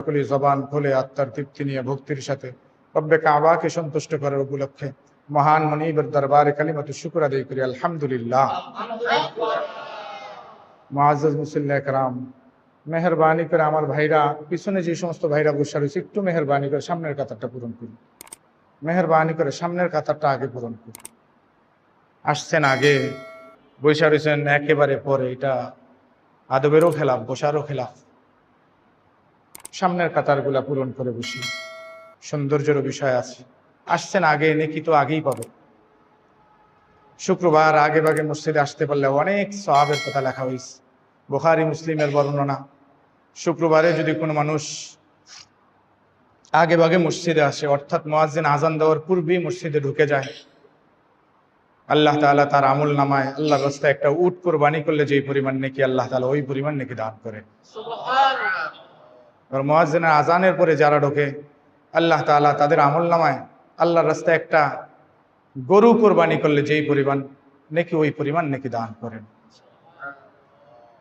সকলি জবান খুলে আত্মার তৃপ্তি নিয়ে ভক্তির সাথে রব্বে কাবাকে সন্তুষ্ট করার উপলক্ষে মহান মনিবের দরবারে কালিমাতু শুকর আদায় করি আলহামদুলিল্লাহ। মুআজ্জাজ মুসল্লি একরাম, মেহরবানি করে আমার ভাইরা, পিছনে যে সমস্ত ভাইরা বসে রয়েছে, একটু মেহরবানি করে সামনের কাতারটা পূরণ করুন। মেহরবানি করে সামনের কাতারটা আগে পূরণ করুন। আসছেন আগে, বসে রয়েছেন একেবারে পরে, এটা আদবেরও খেলাফ, বসারও খেলাফ। সামনের কাতারগুলা পূরণ করে বসি, সৌন্দর্যেরও বিষয় আছে। আসছেন আগে, নেকি তো আগেই পাবে। শুক্রবার আগে ভাগে মসজিদে আসতে পারলে অনেক সওয়াবের কথা লেখা হয়েছে, বুখারী মুসলিমের বর্ণনা। শুক্রবারে যদি কোনো মানুষ আগে ভাগে মসজিদে আসে, অর্থাৎ মুয়াজ্জিন আজান দেওয়ার পূর্বেই মসজিদে ঢুকে যায়, আল্লাহ তাআলা তার আমল নামায় আল্লাহর রাস্তায় একটা উট কোরবানি করলে যেই পরিমাণ নেকি, আল্লাহ তাআলা ওই পরিমাণ নেকি দান করেন। সুবহানাল্লাহ। আর মুয়াজ্জিনের আজানের পরে যারা ঢোকে, আল্লাহ তাআলা তাদের আমল নামায় আল্লাহর রাস্তায় একটা গরু কোরবানি করলে যেই পরিমাণ নেকি, ওই পরিমাণ নেকি দান করেন।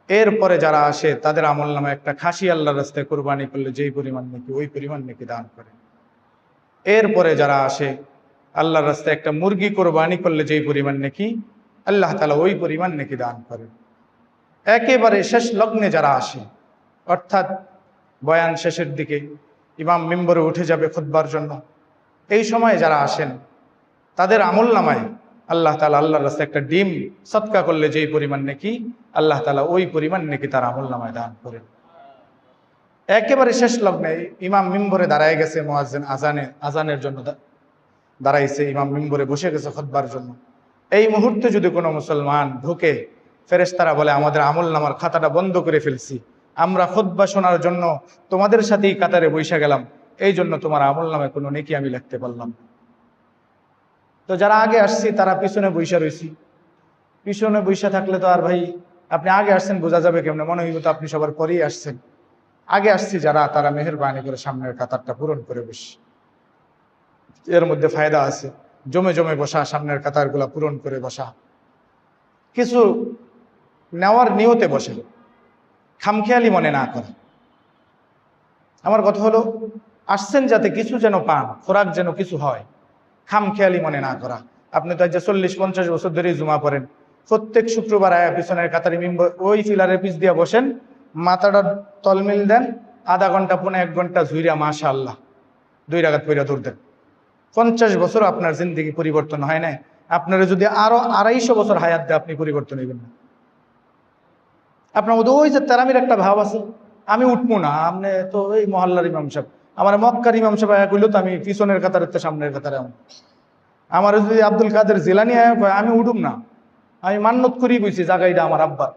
এরপরে যারা আসে তাদের আমল নামায় একটা খাসি আল্লাহর রাস্তায় কোরবানি করলে যেই পরিমাণ নেকি, ওই পরিমাণ নেকি দান করেন। এরপরে যারা আসে আল্লাহর রাস্তায় একটা মুরগি কোরবানি করলে যেই পরিমাণ নেকি, আল্লাহ তাআলা ওই পরিমাণ নেকি দান করেন। একেবারে শেষ লগ্নে যারা আসে, অর্থাৎ বয়ান শেষের দিকে ইমাম মিম্বরে উঠে যাবে খুতবার জন্য, এই সময় যারা আসেন তাদের আমল নামায় আল্লাহ তাআলা আল্লাহর রাস্তায় একটা ডিম সদকা করলে যেই পরিমাণ নেকি, আল্লাহ তাআলা ওই পরিমাণ নেকি তার আমল নামায় দান করেন। একেবারে শেষ লগ্নে ইমাম মিম্বরে দাঁড়ায় গেছে, মুয়াজ্জিন আজানের জন্য দাঁড়াইছে, ইমাম মিম্বরে বসে গেছে খুতবার জন্য। এই মুহূর্তে যদি কোনো মুসলমান ঢুকে, ফেরেশতারা বলে আমাদের আমল নামার খাতাটা বন্ধ করে ফেলছি, আমরা খুতবা শোনার জন্য তোমাদের সাথেই কাতারে বইসা গেলাম, এই জন্য তোমার আমল নামায় কোনো নেকি আমি লিখতে পারলাম। তো যারা আগে আসছি তারা পিছনে বইসা রয়েছি। পিছনে বইসা থাকলে তো আর ভাই, আপনি আগে আসছেন বোঝা যাবে কেমনে, মনে হইব তো আপনি সবার পরেই আসছেন। আগে আসছি যারা, তারা মেহেরবানি করে সামনের কাতারটা পূরণ করে বসি। এর মধ্যে ফায়দা আছে, জমে জমে বসা, সামনের কাতারগুলা পূরণ করে বসা, কিছু নেওয়ার নিয়তে বসে, খামখেয়ালি মনে না করা। আমার কথা হলো, আসছেন যাতে কিছু যেন পান, খোরাক যেন কিছু হয়, খামখেয়ালি মনে না করা। আপনি তো আজ 40-50 বছর ধরেই জুমা পড়েন, প্রত্যেক শুক্রবার আয়া পিছনের কাতারে ওই ফিলারের পিছ দিয়ে বসেন, মাথাটা তলমিল দেন, আধা ঘন্টা 1 ঘন্টা ঝুইরা মাশাআল্লাহ 2 রাকাত পইরা দৌড় দেন। 50 বছর আপনার জিন্দেগি পরিবর্তন হয় না। আপনারা যদি আরো 250 বছর হায়াত দেয়, আপনি পরিবর্তন হইবেন না। আপনার মধ্যে ওই যে তেরামির একটা ভাব আছে, আমি উঠবো না, আপনি তো এই মহল্লার ইমাম সাহেব, আমার মক্কার ইমাম সাহেব আয়া কইলো তো আমি পিছনের কাতারের তো সামনের কাতারে। আমার যদি আব্দুল কাদের জিলানী আয়া কয় আমি উঠুম না, আমি মান্নত করি বইছি জায়গাটা আমার আব্বার,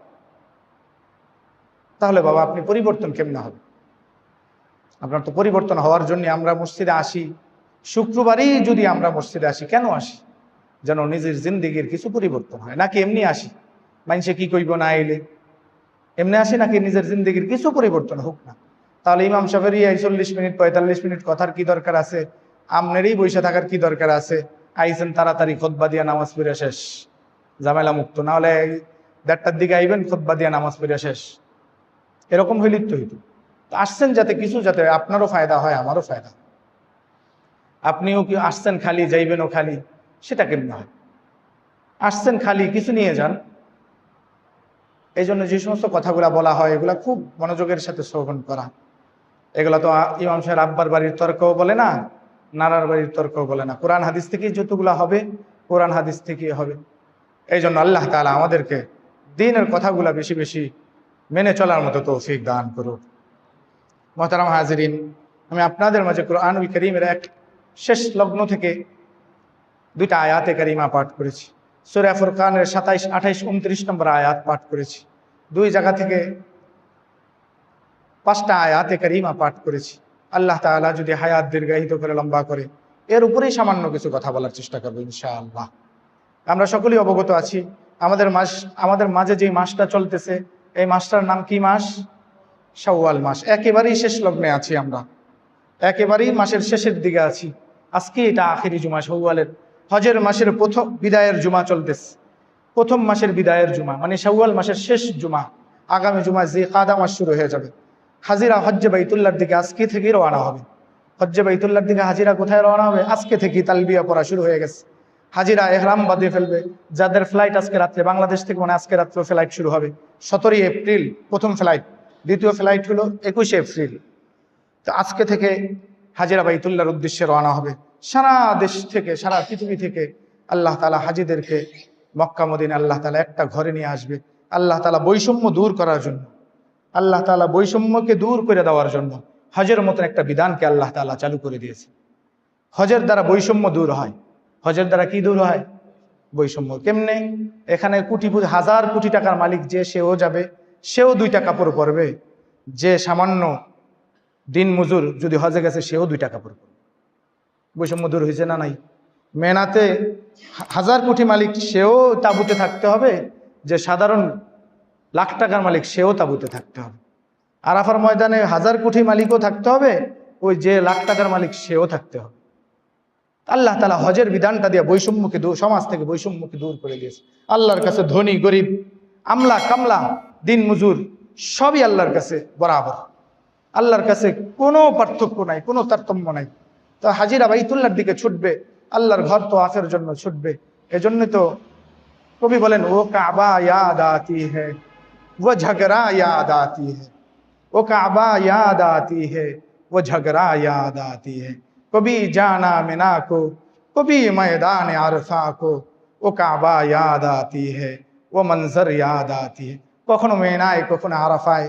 তাহলে বাবা আপনি পরিবর্তন কেমনে হবে? আপনার তো পরিবর্তন হওয়ার জন্য আমরা মসজিদে আসি। শুক্রবারই যদি আমরা মসজিদে আসি, কেন আসি? যেন নিজের জিন্দেগির কিছু পরিবর্তন হয়। নাকি এমনি আসি মানুষে কি কইব না এলে, এমনি আসি নাকি নিজের জিন্দেগির কিছু পরিবর্তন হোক না? তাহলে ইমাম সাহেবেরই 40 মিনিট 45 মিনিট কথার কি দরকার আছে? আমনেরই বসে থাকার কি দরকার আছে? আইসেন তাড়াতাড়ি খুতবা দিয়া নামাজ পড়ে শেষ, ঝামেলা মুক্ত। না হলে 1:30টার দিকে আইবেন, খুতবা দিয়া নামাজ পড়ে শেষ, এরকম হইলেই তো হইতো। আসছেন যাতে কিছু, যাতে আপনারও ফায়দা হয় আমারও ফায়দা। আপনিও কি আসছেন খালি, যাইবেনও খালি, সেটা কেমনে হয়? আসছেন খালি, কিছু নিয়ে যান। এই জন্য যে সমস্ত কথাগুলা বলা হয়, এগুলা খুব মনোযোগের সাথে শ্রবণ করা। এগুলা তো ইমাম সাহেব আব্বার বাড়ির তর্কও বলে না, নানার বাড়ির তর্কও বলে না। কোরআন হাদিস থেকে যতগুলা হবে, কোরআন হাদিস থেকে হবে। এই জন্য আল্লাহ তাআলা আমাদেরকে দ্বীনের কথাগুলা বেশি বেশি মেনে চলার মতো তৌফিক দান করুক। মুহতারাম হাজিরিন, আমি আপনাদের মাঝে কুরআনুল কারীমের এক শেষ লগ্ন থেকে 2টা আয়াতে কারিমা পাঠ করেছি। সূরা ফুরকানের 27, 28, 29 নম্বর আয়াত পাঠ করেছি। 2 জায়গা থেকে 5টা আয়াতে কারিমা পাঠ করেছি। আল্লাহ তাআলা যদি হায়াত দীর্ঘায়িত করে, লম্বা করে, এর উপরেই সামান্য কিছু কথা বলার চেষ্টা করবো ইনশাআল্লাহ। আমরা সকলেই অবগত আছি, আমাদের মাঝে যে মাসটা চলতেছে, এই মাসটার নাম কি মাস? শাওয়াল মাস। একেবারেই শেষ লগ্নে আছি আমরা, একেবারেই মাসের শেষের দিকে আছি। আজকে এটা আখেরি জুমা শাওয়ালের, হজের মাসের প্রথম বিদায়ের জুমা চলতেছে। প্রথম মাসের বিদায়ের জুমা মানে শাওয়াল মাসের শেষ জুমা। আগামী জুমা জিলকাদা মাস শুরু হয়ে যাবে। হাজিরা হজ্জে বাইতুল্লাহর দিকে আজকে থেকেই রওনা হবে। হজ্জে বাইতুল্লাহর দিকে হাজিরা কোথায় রওনা হবে? আজকে থেকেই তালবিয়া পড়া শুরু হয়ে গেছে। হাজিরা এহরাম বাঁধিয়ে ফেলবে। যাদের ফ্লাইট আজকে রাত্রে, বাংলাদেশ থেকে মানে আজকে রাত্রে ফ্লাইট শুরু হবে 17 এপ্রিল প্রথম ফ্লাইট, দ্বিতীয় ফ্লাইট হলো 21 এপ্রিল। তো আজকে থেকে হাজিরা বাইতুল্লাহর উদ্দেশ্যে রওনা হবে। সারা দেশ থেকে, সারা পৃথিবী থেকে আল্লাহ তাআলা হাজিদেরকে মক্কা মদিনা আল্লাহ তাআলা একটা ঘরে নিয়ে আসবে। আল্লাহ তাআলা বৈষম্য দূর করার জন্য, আল্লাহ তাআলা বৈষম্যকে দূর করে দেওয়ার জন্য হজের মতন একটা বিধানকে আল্লাহ তাআলা চালু করে দিয়েছে। হজের দ্বারা বৈষম্য দূর হয়। হজের দ্বারা কি দূর হয়? বৈষম্য। কেমনে? এখানে হাজার কোটি টাকার মালিক যে, সেও যাবে, সেও 2টা কাপড় পরবে। যে সামান্য দিন মজুর যদি হজে গেছে, সেও 2টা কাপড় পরবে। বৈষম্য দূর হয়েছে না নাই? মেনাতে হাজার কোটি মালিক, সেও তাঁবুতে থাকতে হবে। যে সাধারণ লাখ টাকার মালিক, সেও তাঁবুতে থাকতে হবে। আরাফার ময়দানে হাজার কোটি মালিকও থাকতে হবে, ওই যে লাখ টাকার মালিক, সেও থাকতে হবে। আল্লাহ তাআলা হজের বিধানটা দিয়ে বৈষম্যকে সমাজ থেকে বৈষম্যকে দূর করে দিয়েছে। আল্লাহর কাছে ধনী গরিব, আমলা কামলা, দিন মজুর সবই আল্লাহর কাছে বরাবর। আল্লাহর কাছে কোনো পার্থক্য নাই, কোনো তারতম্য নাই। তো হাজিরা বাইতুল্লাহর দিকে ছুটবে, আল্লাহর ঘর তো আফের জন্য ছুটবে। এজন্য তো কবি বলেন, ও কাবা ইয়াদ আতি হ্যায়, ও ঝগড়া ইয়াদ আতি হ্যায়, ও কাবা ইয়াদ আতি হ্যায়, ও ঝগড়া ইয়াদ আতি হ্যায়, কবি জানা মিনা কো, কবি ময়দান আরফা কো, ও কাবা ইয়াদ আতি হ্যায়, ও মঞ্জর ইয়াদ আতি হ্যায়। কখনো মেনায়, কখনো আরাফায়,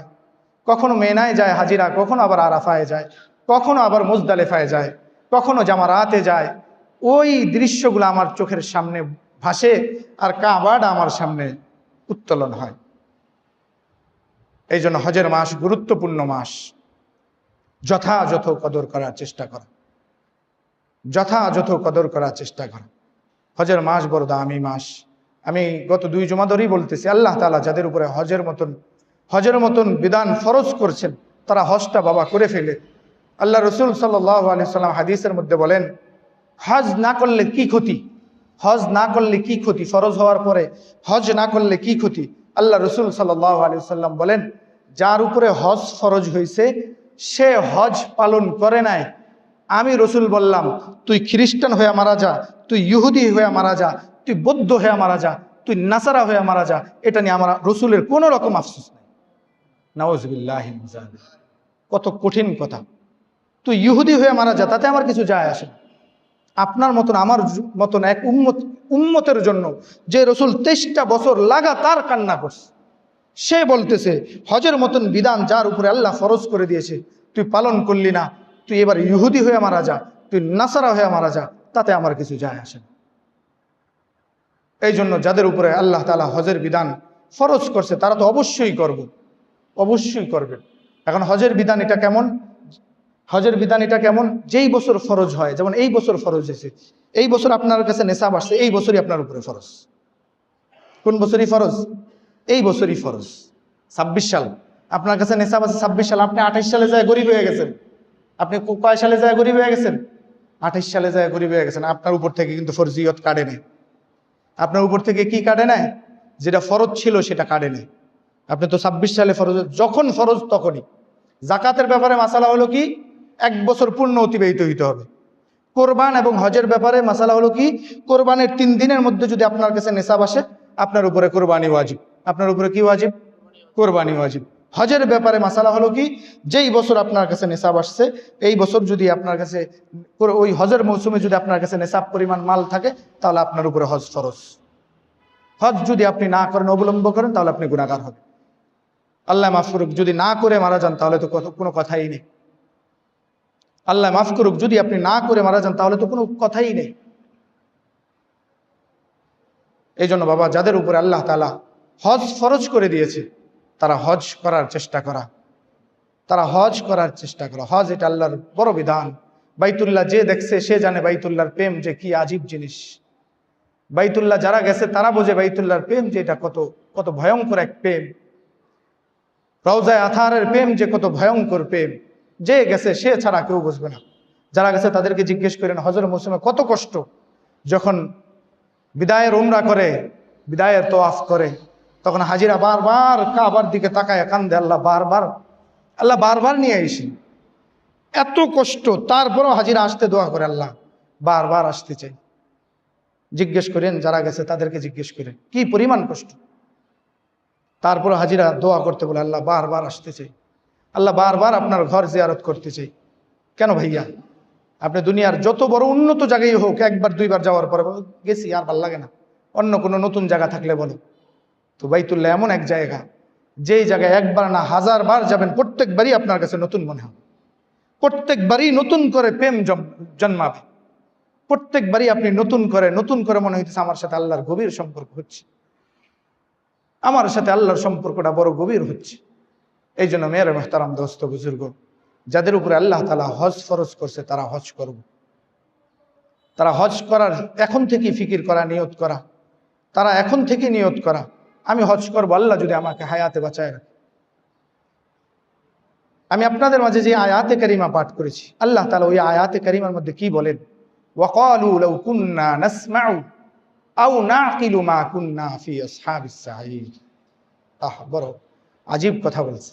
কখনো মেনায় যায় হাজিরা, কখনো আবার আরাফায় যায়, কখনো আবার মুজদালিফায় যায়, কখনো জামারাতে যায়। ওই দৃশ্যগুলো আমার চোখের সামনে ভাসে, আর কাবাটা আমার সামনে উত্তোলন হয়। এই জন্য হজের মাস গুরুত্বপূর্ণ মাস। যথাযথ কদর করার চেষ্টা করা, যথাযথ কদর করার চেষ্টা করা। হজের মাস বড় দামি মাস। আমি গত 2 জুমা ধরেই বলতেছি, আল্লাহ তাআলা যাদের উপরে হজের মতন বিধান ফরজ করছেন, তারা হজটা বাবা করে ফেলে। আল্লাহ রসুল সাল্লাল্লাহু আলাইহি সাল্লাম হাদিসের মধ্যে বলেন, হজ না করলে কি ক্ষতি? হজ না করলে কি ক্ষতি? ফরজ হওয়ার পরে হজ না করলে কি ক্ষতি? আল্লাহ রসুল সাল্লাল্লাহু আলাইহি সাল্লাম বলেন, যার উপরে হজ ফরজ হয়েছে, সে হজ পালন করে নাই। আমি রসুল বললাম, তুই খ্রিস্টান হয়ে মারা যা, তুই ইহুদি হয়ে মারা যা, তুই বৌদ্ধ হয়ে মারা যা, তুই নাসারা হয়ে মারা যা, এটা নিয়ে আমার রসুলের কোনো রকম আফসোস নেই। নাউজুবিল্লাহি মিন যালিক। কত কঠিন কথা। তুই ইহুদি হয়ে মারা যা, তাতে আমার কিছু যায় আসে না। আপনার মতন, আমার মতন এক উম্মতের জন্য যে রসুল 23টা বছর লাগাতার কান্না করছে, সে বলতেছে হজের মতন বিধান যার উপরে আল্লাহ ফরজ করে দিয়েছে, তুই পালন করলি না, তুই এবার ইহুদি হয়ে মারা যা, তুই নাসারা হয়ে মারা যা, তাতে আমার কিছু যায় আসে না। এই জন্য যাদের উপরে আল্লাহ তাআলা হজের বিধান ফরজ করছে, তারা তো অবশ্যই করবে। এখন হজের বিধান এটা কেমন? হজের বিধান এটা কেমন? যেই বছর ফরজ হয়, যেমন এই বছর ফরজ হয়েছে, এই বছর আপনার কাছে নেশাব আসছে, এই বছরই আপনার উপরে ফরজ। কোন বছরই ফরজ? এই বছরই ফরজ। 26 সাল আপনার কাছে নেশাব আছে, 26 সাল, আপনি 28 সালে যায় গরিব হয়ে গেছেন। আপনি কয় সালে যায় গরিব হয়ে গেছেন? 28 সালে যায় গরিব হয়ে গেছেন। আপনার উপর থেকে কিন্তু ফরজিয়ত কাটে নেই। আপনার উপর থেকে কি কাটে নেয়? যেটা ফরজ ছিল সেটা কাটে নেই। আপনি তো 26 সালে ফরজ, যখন ফরজ তখনই। জাকাতের ব্যাপারে মাসালা হলো কি? 1 বছর পূর্ণ অতিবাহিত হইতে হবে। কোরবান এবং হজের ব্যাপারে মাসালা হলো কি? কোরবানের 3 দিনের মধ্যে যদি আপনার কাছে নেশাব আসে, আপনার উপরে কোরবানি ওয়াজিব। আপনার উপরে কি ওয়াজিব? কোরবানি ওয়াজিব। হজের ব্যাপারে মাসালা হলো কি? যেই বছর আপনার কাছে নেশাব আসছে, এই বছর যদি আপনার কাছে ওই হজের মৌসুমে যদি আপনার কাছে নেশাব পরিমাণ মাল থাকে, তাহলে আপনার উপরে হজ ফরজ। হজ যদি আপনি না করেন, অবলম্বন করেন, তাহলে আপনি গুনাহগার হবেন। আল্লাহ মাফ করুক, যদি না করে মারা যান তাহলে তো কোনো কথাই নেই। আল্লাহ মাফ করুক, যদি আপনি না করে মারা যান তাহলে তো কোনো কথাই নেই। এই জন্য বাবা, যাদের উপরে আল্লাহ তাআলা হজ ফরজ করে দিয়েছে, তারা হজ করার চেষ্টা করা। হজ এটা আল্লাহর বড় বিধান। বাইতুল্লাহ যে দেখছে সে জানে বাইতুল্লাহর প্রেম যে কি আজীব জিনিস। বাইতুল্লাহ যারা গেছে তারা বোঝে বাইতুল্লাহর প্রেম যে এটা কত ভয়ঙ্কর এক প্রেম। রওজায়ে আতহারের প্রেম যে কত ভয়ঙ্কর প্রেম, যে গেছে সে ছাড়া কেউ বুঝবে না। যারা গেছে তাদেরকে জিজ্ঞেস করেন হজের মৌসুমে কত কষ্ট। যখন বিদায়ের উমরা করে, বিদায়ের তোয়াফ করে, তখন হাজিরা বারবার কাবার দিকে তাকায় কান্দে, আল্লাহ বারবার আল্লাহ বারবার নিয়ে আইসেন, এত কষ্ট তারপরও হাজিরা আসতে দোয়া করে আল্লাহ বারবার আসতে চাই। জিজ্ঞেস করেন যারা গেছে তাদেরকে জিজ্ঞেস করেন কি পরিমাণ কষ্ট, তারপরও হাজিরা দোয়া করতে বলে আল্লাহ বারবার আসতে চাই, আল্লাহ বারবার আপনার ঘর জিয়ারত করতে চাই। কেন ভাইয়া? আপনি দুনিয়ার যত বড় উন্নত জায়গায় হোক, একবার দুইবার যাওয়ার পরে গেছি আর ভাল লাগে না, অন্য কোনো নতুন জায়গা থাকলে বলো। তো বাইতুল্লাহ এমন এক জায়গা, যেই জায়গায় একবার না হাজারবার যাবেন, প্রত্যেকবারই আপনার কাছে নতুন মনে হবে, প্রত্যেকবারই নতুন করে প্রেম জন্মাবে, প্রত্যেকবারই আপনি নতুন করে মনে হইতেছে আমার সাথে আল্লাহর গভীর সম্পর্ক হচ্ছে, আমার সাথে আল্লাহর সম্পর্কটা বড় গভীর হচ্ছে। এই জন্য মেয়ের মেহতারাম দোস্ত বুজুর্গ, যাদের উপরে আল্লাহ তাআলা হজ ফরজ করছে তারা হজ করব, তারা হজ করার এখন থেকে ফিকির করা, নিয়ত করা, তারা এখন থেকে নিয়ত করা আমি হজ করবো, আল্লাহ যদি আমাকে হায়াতে বাঁচায় রাখে। আমি আপনাদের মাঝে যে আয়াতে কারিমা পাঠ করেছি, আল্লাহ তাআলা ওই আয়াতে কারিমার মধ্যে কি বলেন? ওয়াকালু লাউ কুন্না নাসমাউ আও নাকিলু মা কুন্না ফি আসহাবিস সাঈর। বড় আজীব কথা বলছে।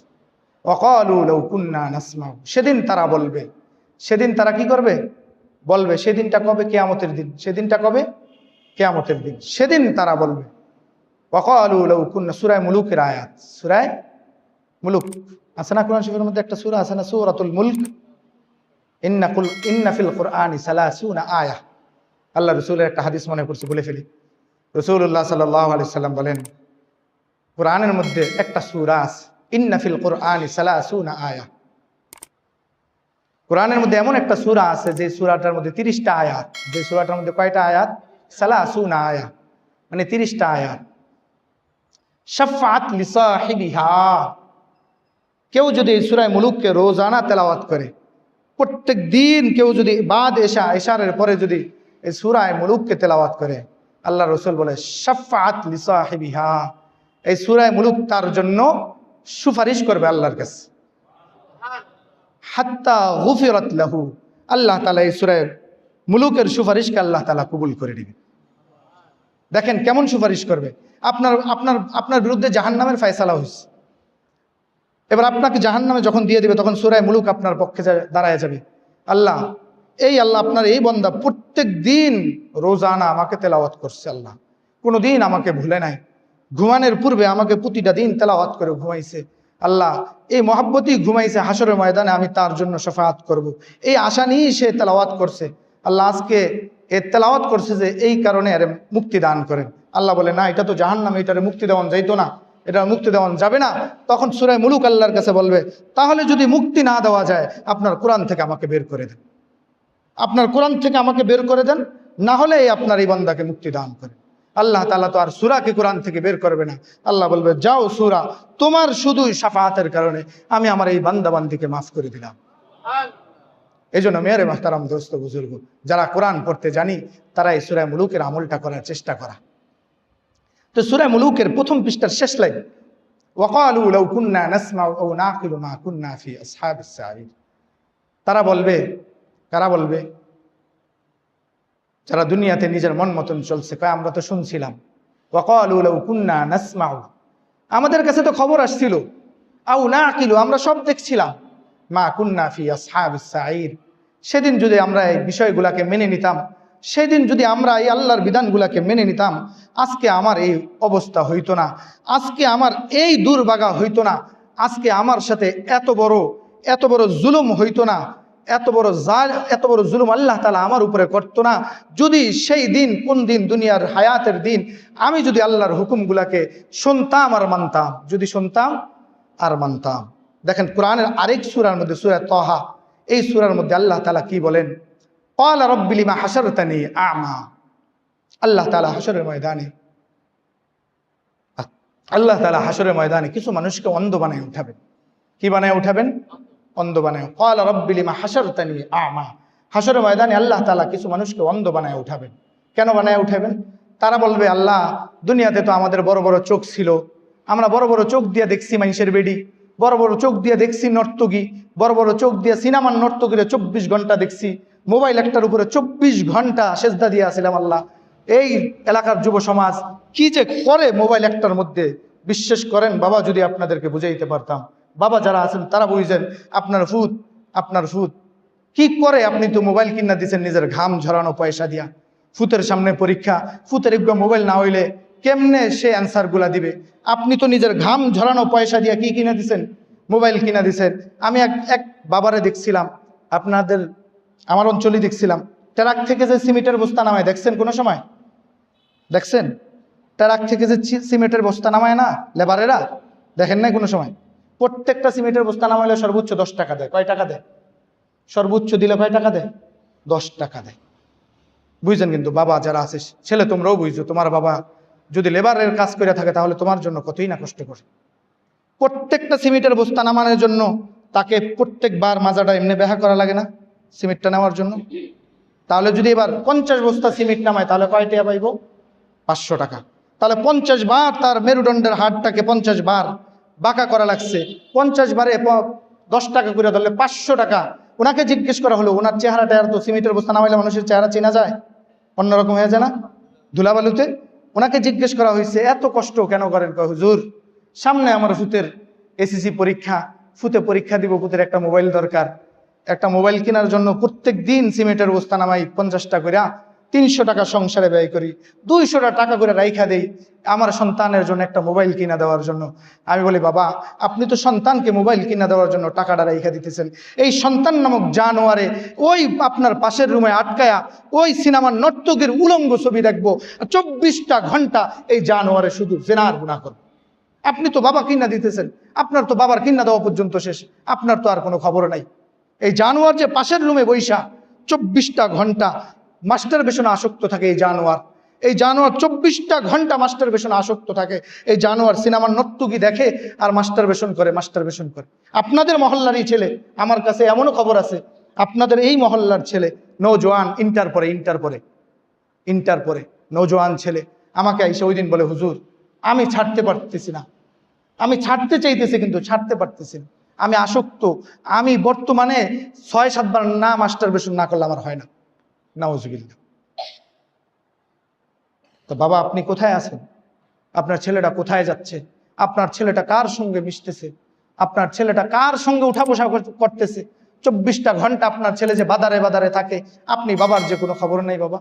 ওয়াকালু লাউ কুন্না নাসমাউ, সেদিন তারা বলবে, সেদিন তারা কি করবে? বলবে। সেদিনটা কবে? কিয়ামতের দিন। সেদিনটা কবে? কিয়ামতের দিন। সেদিন তারা বলবে ওয়াকালু লাউ কুন্না, সূরা মুলুকের আয়াত, সূরা মুলুক আছে না কোরআন শরীফের মধ্যে একটা সূরা আছে না, সূরাতুল মুলক। ইন্না ফিল কুরআনি 30 আয়াহ। আল্লাহ রাসূলের একটা হাদিস মনে পড়ছে, বলে ফেলি। রাসূলুল্লাহ সাল্লাল্লাহু আলাইহি সাল্লাম বলেন, কোরআনের মধ্যে একটা সূরা আছে, ইন্না ফিল কুরআনি 30 আয়াহ। কোরআনের মধ্যে এমন একটা সূরা আছে যে সূরাটার মধ্যে 30টা আয়াত। যে সূরাটার মধ্যে কয়টা আয়াত? 30 আয়াহ, মানে 30টা আয়াত। শাফাআত লিসাহিবিহা, কেউ যদি এই সূরা মুলুককে রোজানা তেলাওয়াত করে, প্রত্যেক দিন কেউ যদি বাদ এশারের পরে যদি এই সূরা মুলুককে তেলাওয়াত করে, আল্লাহ রাসূল বলে শাফাআত লিসাহিবিহা, এই সূরা মুলুক তার জন্য সুপারিশ করবে আল্লাহর কাছে। হাত্তা গুফিরাত লাহু, আল্লাহ তাআলা এই সূরা মুলুকের সুপারিশকে আল্লাহ তাআলা কবুল করে নেবেন। দেখেন কেমন সুপারিশ করবে। আপনার বিরুদ্ধে জাহান্নামের ফয়সালা হয়েছে, এবার আপনাকে জাহান্নামে যখন দিয়ে দিবে তখন সূরা মুলুক আপনার পক্ষে দাঁড়ায় যাবে। আল্লাহ আপনার এই বান্দা প্রত্যেক দিন রোজানা আমাকে তেলাওয়াত করছে, আল্লাহ কোনোদিন আমাকে ভুলে নাই, ঘুমানোর পূর্বে আমাকে প্রতিটা দিন তেলাওয়াত করে ঘুমাইছে, আল্লাহ এই মহাব্বতই ঘুমাইছে, হাসরের ময়দানে আমি তার জন্য শাফাআত করব, এই আশা নিয়েই সে তেলাওয়াত করছে। আল্লাহ আজকে এ তেলাওয়াত করছে যে এই কারণে আরে মুক্তি দান করেন। আল্লাহ বলে না, এটা তো জাহান্নাম, এটারে মুক্তি দেওয়ান যাইতো না, এটা মুক্তি দেওয়ান যাবে না। তখন সূরা মুলুক আল্লাহর কাছে বলবে, তাহলে যদি মুক্তি না দেওয়া যায় আপনার কোরআন থেকে আমাকে বের করে দেন, আপনার কোরআন থেকে আমাকে বের করে দেন, না হলে আপনার এই বান্দাকে মুক্তি দান করেন। আল্লাহ তাআলা তো আর সূরাকে কোরআন থেকে বের করবে না। আল্লাহ বলবে, যাও সূরা, তোমার শুধুই শাফাআতের কারণে আমি আমার এই বান্দাবান্দিকে মাফ করে দিলাম। এই জন্য মেরে মাহতারাম দোস্ত বুজুর্গ, যারা কোরআন পড়তে জানি তারা এই সূরা মুলুকের আমলটা করার চেষ্টা করা। তো সূরা মুলুকের প্রথম পৃষ্ঠার শেষ লাইন, ওয়াকালু লাউ কুন্না নাসমাউ আও নাকিলু মা কুন্না ফি আসহাবিস সাঈর। তারা বলবে, কারা বলবে? যারা দুনিয়াতে নিজের মন মতন চলছে, কয় আমরা তো শুনছিলাম, ওয়াকালু লাউ কুন্না নাসমাউ, আমাদের কাছে তো খবর আসছিল, আও নাকিলু, আমরা সব দেখছিলাম, মা কুন্না ফি আসহাবিস সাঈর, সেদিন যদি আমরা এই বিষয়গুলোকে মেনে নিতাম, সেদিন যদি আমরা এই আল্লাহর বিধানগুলোকে মেনে নিতাম, আজকে আমার এই অবস্থা হইতো না, আজকে আমার এই দুর্ভাগা হইতো না, আজকে আমার সাথে এত বড় জুলুম হইতো না, এত বড় জুলুম আল্লাহ তাআলা আমার উপরে করতো না। যদি সেই দিন, কোন দিন? দুনিয়ার হায়াতের দিন, আমি যদি আল্লাহর হুকুমগুলাকে শুনতাম আর মানতাম, যদি শুনতাম আর মানতাম। দেখেন কোরআনের আরেক সূরার মধ্যে, সূরা তাহা, এই সূরার মধ্যে আল্লাহ তাআলা কি বলেন? ক্বালা রাব্বি লিমা হাশারতানি আ'মা। আল্লাহ তাআলা হাশরের ময়দানে কিছু মানুষকে অন্ধ বানায় উঠাবেন। কি বানায় উঠাবেন? অন্ধ বানায়। ক্বালা রাব্বি লিমা হাশারতানি আ'মা। হাশরের ময়দানে আল্লাহ তাআলা কিছু মানুষকে অন্ধ বানায় উঠাবেন। কেন বানায় উঠাবেন? তারা বলবে, আল্লাহ দুনিয়াতে তো আমাদের বড় বড় চোখ ছিল, আমরা বড় বড় চোখ দিয়ে দেখছি মানুষের বেডি, বড় বড় চোখ দিয়ে দেখছি নর্তকী, বড় বড় চোখ দিয়ে সিনেমার নর্তকীরা 24 ঘন্টা দেখছি, মোবাইল একটার উপরে 24 ঘন্টা সেজদা দিয়ে আসছিলাম। আল্লাহ এই এলাকার যুব সমাজ কি যে করে মোবাইল একটার মধ্যে, বিশ্বাস করেন বাবা, যদি আপনাদেরকে বুঝাইতে পারতাম বাবা যারা আছেন তারা বুঝছেন আপনার ফুত কি করে? আপনি তো মোবাইল কিনা দিচ্ছেন নিজের ঘাম ঝরানো পয়সা দিয়া। ফুতের সামনে পরীক্ষা, ফুতের একটু মোবাইল না হইলে কেমনে সে অ্যান্সার গুলা দিবে? আপনি তো নিজের ঘাম ঝরানো পয়সা দিয়া কি কিনা দিচ্ছেন? মোবাইল কিনা দিচ্ছেন। আমি এক বাবারে দেখছিলাম, আমার অঞ্চলে দেখছিলাম, ট্রাক থেকে যে সিমেন্টের বস্তা নামায়, দেখছেন কোনো সময়? দেখছেন ট্রাক থেকে যে সিমেন্টের বস্তা নামায় না লেবারেরা, দেখেন নাই কোনো সময়? প্রত্যেকটা সিমেন্টের বস্তা নামাইলে সর্বোচ্চ 10 টাকা দেয়। কয় টাকা দেয়? সর্বোচ্চ দিলে কয় টাকা দেয়? 10 টাকা দেয়। বুঝছেন? কিন্তু বাবা যারা আছে, ছেলে তোমরাও বুঝছো, তোমার বাবা যদি লেবারের কাজ করে থাকে তাহলে তোমার জন্য কতই না কষ্ট করে। প্রত্যেকটা সিমেন্টের বস্তা নামানোর জন্য তাকে প্রত্যেকবার মাজাটা এমনি ব্যাহা করা লাগে না সিমেন্টটা নেওয়ার জন্য? তাহলে যদি এবার 50 বস্তা সিমেন্ট নামায় তাহলে কয় টাকা পাইব? 500 টাকা। তাহলে 50 বার তার মেরুদণ্ডের হাড়টাকে 50 বার বাঁকা করা লাগছে। 50 বারে 10 টাকা করে ধরলে 500 টাকা। ওনাকে জিজ্ঞেস করা হলো, ওনার চেহারাটা আর তো সিমেন্টের বস্তা নামাইলে মানুষের চেহারা চেনা যায়, অন্যরকম হয়ে যায় না ধুলাবালুতে? ওনাকে জিজ্ঞেস করা হয়েছে এত কষ্ট কেন করেন? কয় হুজুর, সামনে আমার ফুতের এসএসসি পরীক্ষা, ফুতে পরীক্ষা দিব, ফুতের একটা মোবাইল দরকার। একটা মোবাইল কেনার জন্য প্রত্যেক দিন সিমেন্টের বস্তা নামাই 50 টাকা করে, 300 টাকা সংসারে ব্যয় করি, 200 টাকা করে রাইখা দেই আমার সন্তানের জন্য একটা মোবাইল কিনা দেওয়ার জন্য। আমি বলি, বাবা আপনি তো সন্তানকে মোবাইল কিনা দেওয়ার জন্য টাকাটা রাইখা দিতেছেন, এই সন্তান নামক জানোয়ারে ওই আপনার পাশের রুমে আটকায়া ওই সিনেমার নর্তকীর উলঙ্গ ছবি দেখবো, 24টা ঘন্টা এই জানোয়ারে শুধু জেনার গুনাহ করবে। আপনি তো বাবা কিনা দিতেছেন, আপনার তো বাবার কিনা দেওয়া পর্যন্ত শেষ, আপনার তো আর কোনো খবর নাই। এই জানোয়ার যে পাশের রুমে বৈশা 24টা ঘন্টা মাস্টার বেশনে আসক্ত থাকে, এই জানোয়ার 24টা ঘন্টা মাস্টার বেশনে আসক্ত থাকে। এই জানোয়ার সিনেমার নর্তকী দেখে আর মাস্টার বেশন করে। আপনাদের মহল্লারই ছেলে, আমার কাছে এমনও খবর আছে, আপনাদের এই মহল্লার ছেলে নওজোয়ান, ইন্টার পরে নওজোয়ান ছেলে আমাকে এসে ওই দিন বলে, হুজুর আমি ছাড়তে পারতেছি না, আমি ছাড়তে চাইতেছি কিন্তু ছাড়তে পারতেছি না, আমি আসক্ত, আমি বর্তমানে 6-7 বার না মাস্টার বেশন না করলে আমার হয় না। নাউজুবিল্লাহ। তো বাবা আপনি কোথায় আছেন? আপনার ছেলেটা কোথায় যাচ্ছে? আপনার ছেলেটা কার সঙ্গে মিশতেছে? আপনার ছেলেটা কার সঙ্গে উঠা বসা করতেছে? 24টা ঘন্টা আপনার ছেলে যে বাদারে থাকে, আপনি বাবার যে কোনো খবর নেই। বাবা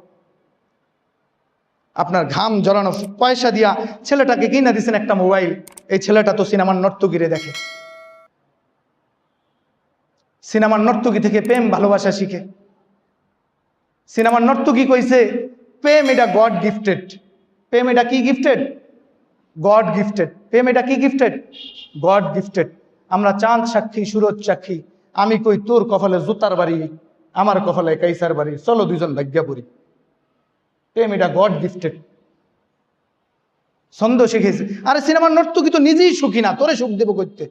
আপনার ঘাম জড়ানো পয়সা দিয়া ছেলেটাকে কিনা দিচ্ছেন একটা মোবাইল, এই ছেলেটা তো সিনেমার নর্তকীরে দেখে, সিনেমার নর্তকী থেকে প্রেম ভালোবাসা শিখে। সিনেমার নর্তকী কইছে প্রেম এটা গড গিফটেড। প্রেম এটা কি গিফটেড? God gifted. প্রেম এটা কি গিফটেড? God gifted. আমরা চাঁদ সাক্ষী, সুরজ সাক্ষী, আমি কই তোর কপালে জুতার বাড়ি, আমার কপালে কাইসার বাড়ি, চলো দুজন ভাগ্যা পড়ি। প্রেম এটা গড গিফটেড। ছন্দ শিখেছে। আরে সিনেমার নর্তকী তো নিজেই সুখী না, তোরে সুখ দেবো করতে?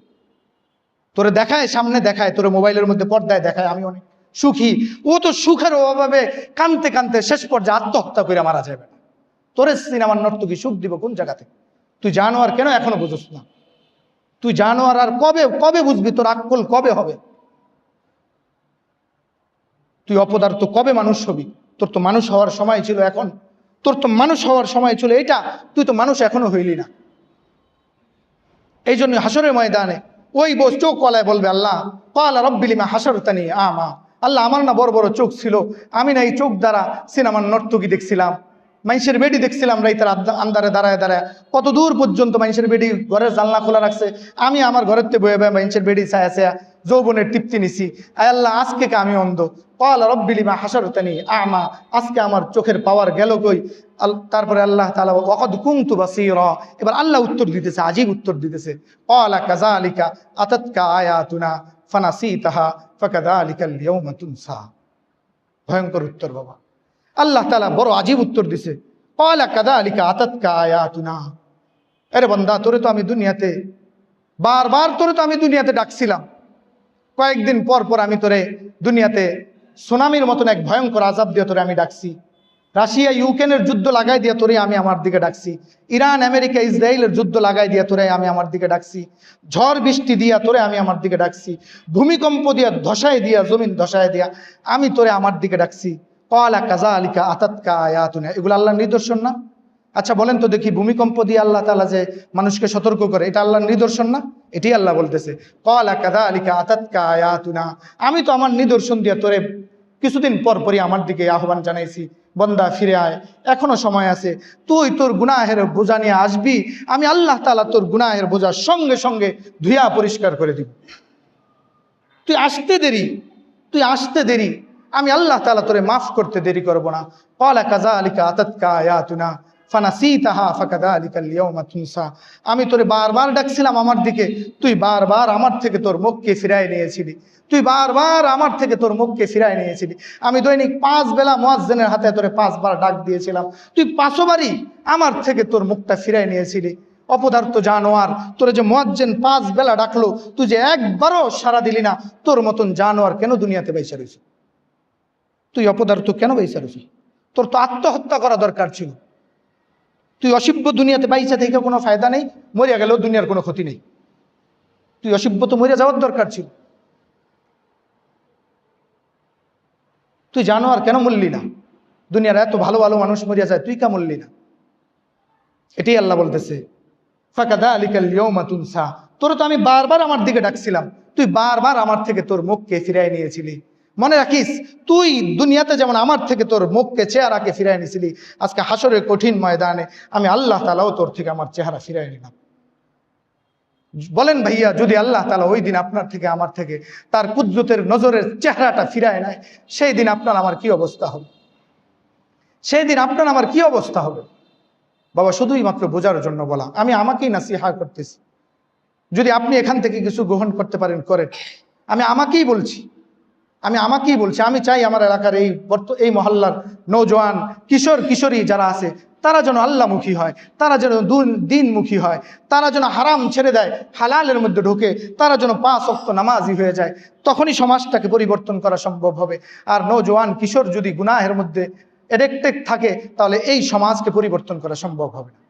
তোরে দেখায়, সামনে দেখায়, তোরে মোবাইলের মধ্যে পর্দায় দেখায় আমি অনেক সুখী। ও তো সুখের অভাবে কানতে শেষ পর্যায়ে আত্মহত্যা করে মারা যাবে না। তোরে সিনেমার নর্তকী সুখ দিব কোন জায়গা থেকে? তুই জানোয়ার কেন এখনো বুঝছ না? তুই জানোয়ার আর কবে বুঝবি? তোর আক্কল কবে হবে? তুই অপদার্থ কবে মানুষ হবি? তোর তো মানুষ হওয়ার সময় ছিল, এখন তোর তো মানুষ হওয়ার সময় ছিল এটা, তুই তো মানুষ এখনো হইলি না। এই জন্য হাসরের ময়দানে ওই বস চোখ কলায় বলবে, আল্লাহ ক্বালা রাব্বি লিমা হাশারতানি আমা, আল্লাহ আমার না বড় বড় চোখ ছিল, আমি না এই চোখ দ্বারা সিনেমার নর্তকী দেখছিলাম, মানুষের বেডি দেখছিলাম, রাইতের আন্দারে দাঁড়ায় কত দূর পর্যন্ত মানুষের বেডি ঘরের জানলা খোলা রাখছে, আমি আমার ঘরের থেকে বয়ে বয়ে মানুষের বেডি ছায়া ছায়া যৌবনের তৃপ্তি নিছি। আয় আল্লাহ আজকে কে আমি অন্ধ। ক্বালা রাব্বি লিমা হাশারতানি আমা, আজকে আমার চোখের পাওয়ার গেল কই? তারপরে আল্লাহ তাআলা ওয়াকাদ কুনতু বাসীরা, এবার আল্লাহ উত্তর দিতেছে, আজীব উত্তর দিতেছে। ক্বালা কাযালিকা আতাতকা আয়াতুনা ফানাসিতাহা ফাকাযালিকাল ইয়াওমা তুনসা। ভয়ঙ্কর উত্তর বাবা। আল্লাহ তাআলা বড় আজীব উত্তর দিছে। ক্বালা কাযালিকা আতাতকা আয়াতুনা, আরে বান্দা তোরে তো আমি দুনিয়াতে বারবার ডাকছিলাম, কয়েকদিন পর পর আমি তোরে দুনিয়াতে সুনামির মতন এক ভয়ঙ্কর আযাব দিয়ে তোরে আমি ডাকছি, রাশিয়া ইউক্রেনের যুদ্ধ লাগাই দিয়ে তোরে আমি আমার দিকে ডাকছি, ইরান আমেরিকা ইসরায়েলের যুদ্ধ লাগাই দিয়ে তোরে আমি আমার দিকে ডাকছি, ঝড় বৃষ্টি দিয়া তোরে আমি আমার দিকে ডাকছি, ভূমিকম্প দিয়া ধসায় দিয়া জমিন ধসায় দিয়া আমি তোরে আমার দিকে ডাকছি। ক্বালা কাযালিকা আতাতকা আয়াতুনা, এগুলো আল্লাহর নিদর্শন না? আচ্ছা বলেন তো দেখি, ভূমিকম্প দিয়ে আল্লাহ তাআলা যে মানুষকে সতর্ক করে, এটা আল্লাহর নিদর্শন না? এটাই আল্লাহ বলতেছে, ক্বালা কাযালিকা আতাতকা আয়াতুনা, আমি তো আমার নিদর্শন দিয়ে তোরে কিছুদিন পর পরই আমার দিকে আহ্বান জানাইছি, বন্দা ফিরে আয়, এখনো সময় আছে, তুই তোর গুনাহের বোঝা নিয়ে আসবি, আমি আল্লাহ তাআলা তোর গুনাহের বোঝা সঙ্গে সঙ্গে ধুইয়া পরিষ্কার করে দিব। তুই আসতে দেরি, আমি আল্লাহ তাআলা তোরে মাফ করতে দেরি করব না। ক্বালা কাযালিকা আতাতকা আয়াতুনা ফানাসিতাহা ফাকাযালিকাল ইয়াওমা তুনসা, আমি তোরে বারবার ডাকছিলাম আমার দিকে, তুই বারবার আমার থেকে তোর মুখকে ফিরায় নিয়েছিলি, আমি দৈনিক 5 বেলা মুয়াজ্জিনের হাতে তোরে 5 বার ডাক দিয়েছিলাম, তুই 5 বারই আমার থেকে তোর মুখটা ফিরায় নিয়েছিলি। অপদার্থ জানোয়ার, তোরে যে মুয়াজ্জিন 5 বেলা ডাকলো, তুই যে একবারও সাড়া দিলি না, তোর মতন জানোয়ার কেন দুনিয়াতে বাইচা রইছ? তুই অপদার্থ কেন বাইচা রইছ? তোর তো আত্মহত্যা করা দরকার ছিল। তুই অসভ্য, দুনিয়াতে বাইচা থেকে কোনো ফায়দা নেই, মরিয়া গেলেও দুনিয়ার কোনো ক্ষতি নেই। তুই অসভ্য, তো মরিয়া যাওয়ার দরকার ছিল। তুই জানোয়ার কেন মরলি না? দুনিয়ার এত ভালো ভালো মানুষ মরিয়া যায়, তুই কা মরলি না? এটাই আল্লাহ বলতেছে, ফাকাযালিকাল ইয়াওমা তুনসা, তোর তো আমি বারবার আমার দিকে ডাকছিলাম, তুই বারবার আমার থেকে তোর মুখকে ফিরাই নিয়েছিলি। মনে রাখিস, তুই দুনিয়াতে যেমন আমার থেকে তোর মুখকে, চেহারাকে ফিরাই নিয়েছিলি, আজকে হাসরের কঠিন ময়দানে আমি আল্লাহ তাআলাও তোর থেকে আমার চেহারা ফিরাই নিলাম। বলেন ভাইয়া, যদি আল্লাহ তাআলা ওই দিন আপনার থেকে আমার থেকে তার কুদরতের নজরের চেহারাটা ফিরায় নেয়, সেই দিন আপনার আমার কি অবস্থা হবে? বাবা, শুধুই মাত্র বোঝার জন্য বলা, আমি আমাকেই নাসিহা করতেছি। যদি আপনি এখান থেকে কিছু গ্রহণ করতে পারেন করেন, আমি আমাকেই বলছি। আমি চাই আমার এলাকার এই মহল্লার নওজোয়ান, কিশোর কিশোরী যারা আছে, তারা যেন আল্লাহমুখী হয়, তারা যেন দিনমুখী হয়, তারা যেন হারাম ছেড়ে দেয়, হালালের মধ্যে ঢোকে, তারা যেন 5 ওয়াক্ত নামাজি হয়ে যায়। তখনই সমাজটাকে পরিবর্তন করা সম্ভব হবে। আর নওজোয়ান কিশোর যদি গুনাহের মধ্যে এডিক্টেড থাকে, তাহলে এই সমাজকে পরিবর্তন করা সম্ভব হবে না।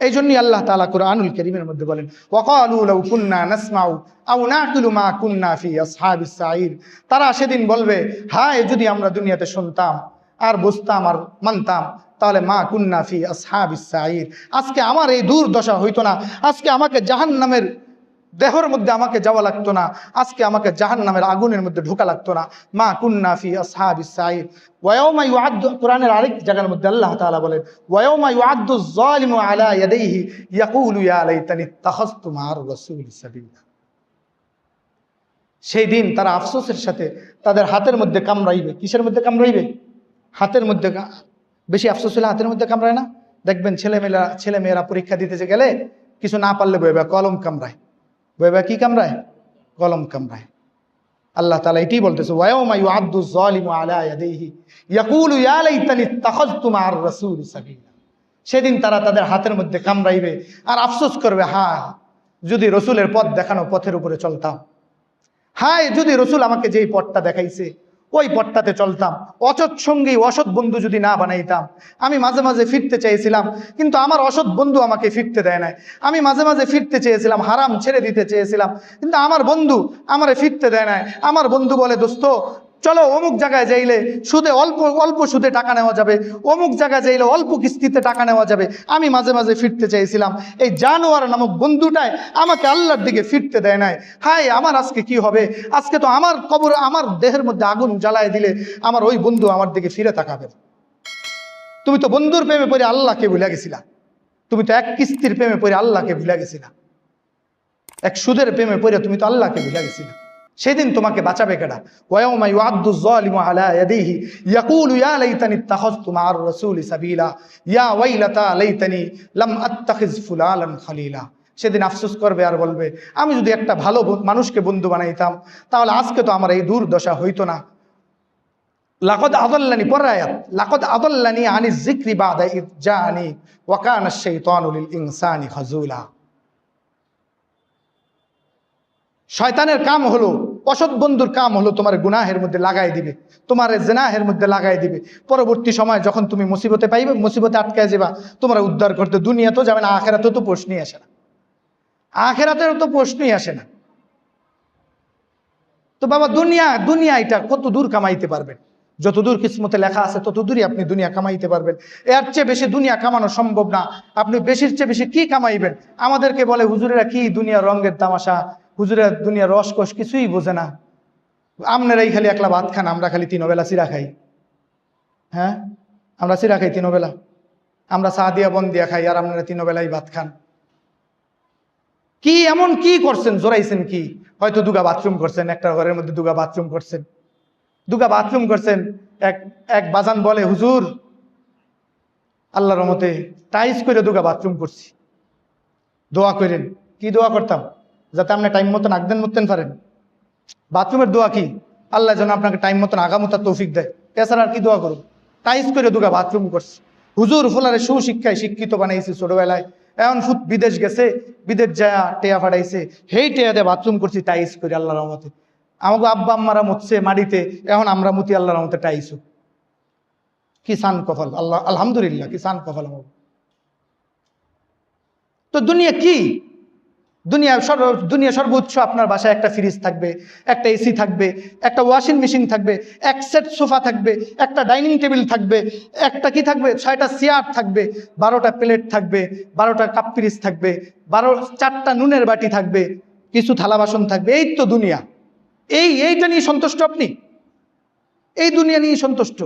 এই জন্যই আল্লাহ তাআলা কুরআনুল কারীমের মধ্যে বলেন, ওয়াকালু লাউ কুন্না নাসমাউ আও নাকিলু মা কুন্না ফি আসহাবিস সাঈর, তারা সেদিন বলবে, হায় যদি আমরা দুনিয়াতে শুনতাম আর বুঝতাম আর মানতাম, তাহলে মা কুন্না ফি আসহাবিস সাঈর, আজকে আমার এই দুর্দশা হইতো না, আজকে আমাকে জাহান্নামের দেহের মধ্যে আমাকে যাওয়া লাগতো না, আজকে আমাকে জাহান্নামের আগুনের মধ্যে ঢোকা লাগতো না। মা কুন্না ফি আসহাবিস সাঈর। ওয়ায়াউমা ইউআদ্দু, কোরআনের আরেক জায়গার মধ্যে আল্লাহ তাআলা বলেন, ওয়ায়াউমা ইউআদ্দু যালিমু আলা ইয়াদাইহি ইয়াকুলু ইয়া লাইতানি ইত্তাখাযতু মা'আর রাসূলি সাবিলা। সেই দিন তারা আফসোসের সাথে তাদের হাতের মধ্যে কামড়াইবে। কিসের মধ্যে কামড়াইবে? হাতের মধ্যে। বেশি আফসোস হলে হাতের মধ্যে কামড়ায় না? দেখবেন ছেলেমেয়েরা পরীক্ষা দিতে গেলে কিছু না পারলে বইবা কলম কামড়ায়। বইবা কি কামড়ায়? কলম কামড়ায়। আল্লাহ তাআলা এটাই বলতেছে, ওয়ায়াউমা ইউআদ্দু যালিমু আলা ইয়াদাইহি ইয়াকুলু ইয়া লাইতানি ইত্তাখাযতু মা'আর রাসূলি সাবিলা। সেদিন তারা তাদের হাতের মধ্যে কামড়াইবে আর আফসোস করবে, হায় যদি রসুলের পথ দেখানো পথের উপরে চলতাম, হায় যদি রসুল আমাকে যেই পথটা দেখাইছে ওই পথটাতে চলতাম, অসৎ সঙ্গী অসৎ বন্ধু যদি না বানাইতাম। আমি মাঝে মাঝে ফিরতে চেয়েছিলাম, কিন্তু আমার অসৎ বন্ধু আমাকে ফিরতে দেয় নাই। আমি মাঝে মাঝে ফিরতে চেয়েছিলাম, হারাম ছেড়ে দিতে চেয়েছিলাম, কিন্তু আমার বন্ধু আমারে ফিরতে দেয় নাই। আমার বন্ধু বলে, দোস্ত চলো অমুক জায়গায় যাইলে সুদে অল্প সুদে টাকা নেওয়া যাবে, অমুক জায়গায় যাইলে অল্প কিস্তিতে টাকা নেওয়া যাবে। আমি মাঝে মাঝে ফিরতে চাইছিলাম, এই জানোয়ার নামক বন্ধুটাই আমাকে আল্লাহর দিকে ফিরতে দেয় নাই। হায় আমার আজকে কি হবে? আজকে তো আমার কবর, আমার দেহের মধ্যে আগুন জ্বালায় দিলে আমার ওই বন্ধু আমার দিকে ফিরে তাকাবে। তুমি তো বন্ধুর প্রেমে পড়ে আল্লাহকে ভুলে গেছিলা, তুমি তো এক কিস্তির প্রেমে পড়ে আল্লাহকে ভুলে গেছিলা, এক সুদের প্রেমে পড়ে তুমি তো আল্লাহকে ভুলে গেছিলা। সেদিন তোমাকে বাঁচাবে কেডা? ওয়ায়াউমা ইউআদ্দু যালিমু আলা ইয়াদাইহি ইয়াকুলু ইয়া লাইতানি ইত্তাখাযতু মা'আর রাসূলি সাবিলা ইয়া ওয়াইলাতা লাইতানি লাম আত্তাখিজ ফুলানান খলিলা। সেদিন আফসোস করবে আর বলবে, আমি যদি একটা ভালো মানুষকে বন্ধু বানাইতাম, তাহলে আজকে তো আমার এই দুর্দশা হইতো না। লাকাদ আযাল্লানি, পরের আয়াত, লাকাদ আযাল্লানি আনিজ যিকরি বাদা ইয জাআনি ওয়া কানা আশ-শাইতানু লিল ইনসানি খাযুলা। শয়তানের কাম হলো, অসৎ বন্ধুর কাম হলো তোমার গুনাহের মধ্যে লাগাই দিবে, তোমার জিনাহের মধ্যে লাগাই দিবে। পরবর্তী সময় যখন তুমি মুসিবতে পাইবে, মুসিবতে আটকায় যাবা, তোমরা উদ্ধার করতে দুনিয়াতেও যাবে না, আখিরাতেও তো প্রশ্নই আসে না। আখিরাতেও তো প্রশ্নই আসে না। তো বাবা, দুনিয়া এটা কত দূর কামাইতে পারবেন? যতদূর কিসমতে লেখা আছে ততদূরই আপনি দুনিয়া কামাইতে পারবেন। এর চেয়ে বেশি দুনিয়া কামানো সম্ভব না। আপনি বেশির চেয়ে বেশি কি কামাইবেন? আমাদেরকে বলে হুজুরেরা কি দুনিয়া রঙের তামাশা, হুজুরেরা দুনিয়া রসকস কিছুই বোঝে না। আপনারাই খালি একলা ভাত খান, আমরা খালি তিনবেলা চিরা খাই। হ্যাঁ, আমরা চিরা খাই তিনবেলা, আমরা চা দিয়া বন দিয়া খাই, আর আপনারা তিনবেলাই ভাত খান। কি এমন কি করছেন, জোরাইছেন কি? হয়তো দুগা বাথরুম করছেন, একটা ঘরের মধ্যে দুগা বাথরুম করছেন, দুগা বাথরুম করছেন। এক বাজান বলে, হুজুর আল্লাহর রহমতে টাইস করে দুগা বাথরুম করছি, দোয়া করেন। কি দোয়া করতাম? যাতে আপনি টাইম মতন আগদেন মতন পারেন। বাথরুমের দোয়া কি? আল্লাহ যেন আপনাকে টাইম মতন আগামতার তৌফিক দেয়। এছাড়া আর কি দোয়া করুন? টাইস করে দুগা বাথরুম করছি। হুজুর ফুলারে সুশিক্ষায় শিক্ষিত বানাইছি ছোটবেলায়, এখন ফুট বিদেশ গেছে, বিদেশ যায় টেয়া ফাটাইছে, হেই টেয়া দিয়ে বাথরুম করছি টাইস করে আল্লাহর রহমতে। আমাকে আব্বা আম্মারা মরছে মাটিতে, এখন আমরা মুতি আল্লাহর রহমতে টাইস। কি সান কফল, আল্লাহ আলহামদুলিল্লাহ, কি সান কফল আমার। তো দুনিয়া কি? দুনিয়া সর্বোচ্চ আপনার বাসায় একটা ফ্রিজ থাকবে, একটা এসি থাকবে, একটা ওয়াশিং মেশিন থাকবে, এক সেট সোফা থাকবে, একটা ডাইনিং টেবিল থাকবে, একটা কি থাকবে, 6টা চেয়ার থাকবে, 12টা প্লেট থাকবে, 12টা কাপ পিরিচ থাকবে, 4টা নুনের বাটি থাকবে, কিছু থালা বাসন থাকবে। এই তো দুনিয়া। এইটা নিয়ে সন্তুষ্ট আপনি? এই দুনিয়া নিয়ে সন্তুষ্ট?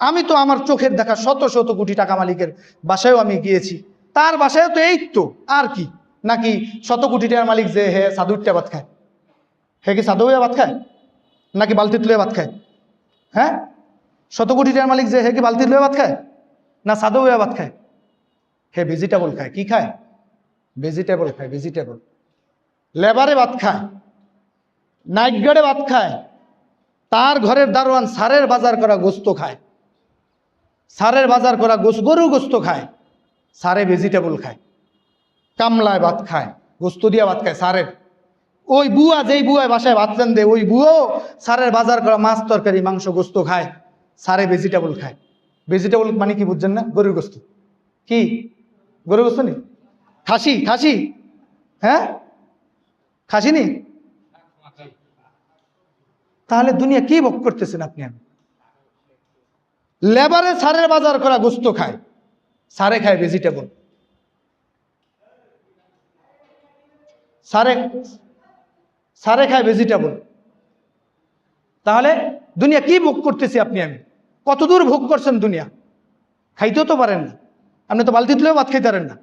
আমি তো আমার চোখের দেখা শত শত কোটি টাকা মালিকের বাসায়ও আমি গিয়েছি, তার বাসায় তো এই তো, আর কি? নাকি শত কোটি টাকার মালিক যে হে সাধুরটা ভাত খায়, হে কি সাধু হয়ে ভাত খায় নাকি বালতি তুলে ভাত খায়? হ্যাঁ, শত কোটি টাকার মালিক যে হে কি বালতি তুলে ভাত খায় না সাধু হয়ে ভাত খায়? হে ভেজিটেবল খায়। কি খায়? ভেজিটেবল খায়। ভেজিটেবল। লেবারে ভাত খায়, নাইট গার্ডে ভাত খায়, তার ঘরের দারোয়ান সারের বাজার করা গোস্ত খায়, সারের বাজার করা গরু গোস্ত খায়, সারে ভেজিটেবল খায়। কামলায় ভাত খায়, গোস্ত দিয়া ভাত খায় সারের। ওই বুয়া, যেই বুয়ায় বাসায় ভাত রান্ধে, ওই বুয়াও সারের বাজার করা মাছ তরকারি মাংস গোস্ত খায়, সারে ভেজিটেবল খায়। ভেজিটেবল মানে কি বুঝছেন না? গরুর গোস্ত। কি গরুর গোস্ত নি? খাসি? খাসি? হ্যাঁ, খাসি নি? তাহলে দুনিয়া কি ভোগ করতেছেন আপনি? আমি লেবারে সারের বাজার করা গোস্ত খায়, সারে খায় ভেজিটেবল। সারে খায় ভেজিটেবল। তাহলে দুনিয়া কি ভোগ করতেছি আপনি? আমি কতদূর ভোগ করছেন দুনিয়া? খাইতেও তো পারেন না, আপনি তো বালতি তুলেও ভাত খাইতে পারেন না।